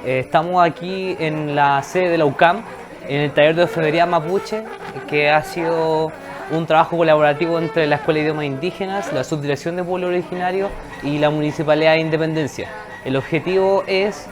Estamos aquí en la sede de la UCAM, en el taller de orfebrería mapuche, que ha sido un trabajo colaborativo entre la Escuela de Idiomas Indígenas, la Subdirección de Pueblo Originario y la Municipalidad de Independencia. El objetivo es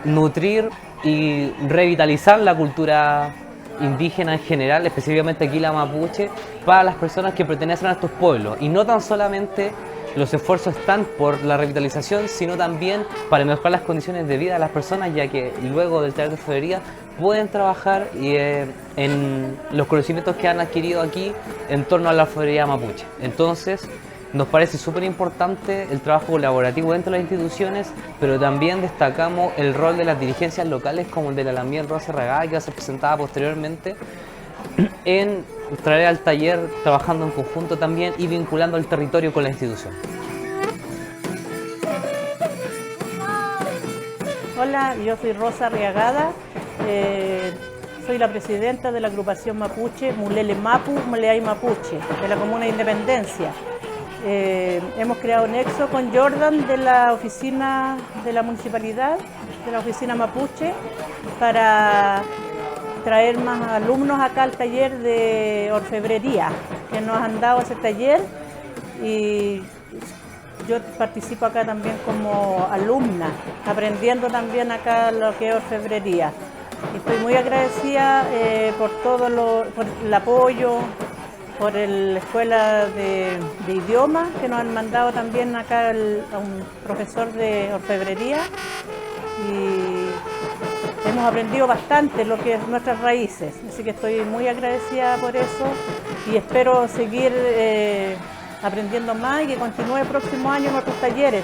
nutrir y revitalizar la cultura indígena en general, específicamente aquí la mapuche, para las personas que pertenecen a estos pueblos. Y no tan solamente los esfuerzos están por la revitalización, sino también para mejorar las condiciones de vida de las personas, ya que luego del taller de orfebrería pueden trabajar en los conocimientos que han adquirido aquí en torno a la orfebrería mapuche. Entonces, nos parece súper importante el trabajo colaborativo entre las instituciones, pero también destacamos el rol de las dirigencias locales, como el de la Lambien Rosa Regada, que va a ser presentada posteriormente, en traer al taller trabajando en conjunto también y vinculando el territorio con la institución. Hola, yo soy Rosa Arriagada, soy la presidenta de la agrupación mapuche Mulele Mapu, Muleay Mapuche, de la Comuna de Independencia. Hemos creado nexo con Jordan de la oficina de la municipalidad, de la oficina mapuche, para traer más alumnos acá al taller de orfebrería, que nos han dado ese taller, y yo participo acá también como alumna, aprendiendo también acá lo que es orfebrería. Estoy muy agradecida por por el apoyo, por la escuela de idiomas que nos han mandado también acá a un profesor de orfebrería, y hemos aprendido bastante lo que es nuestras raíces, así que estoy muy agradecida por eso y espero seguir aprendiendo más y que continúe el próximo año en nuestros talleres.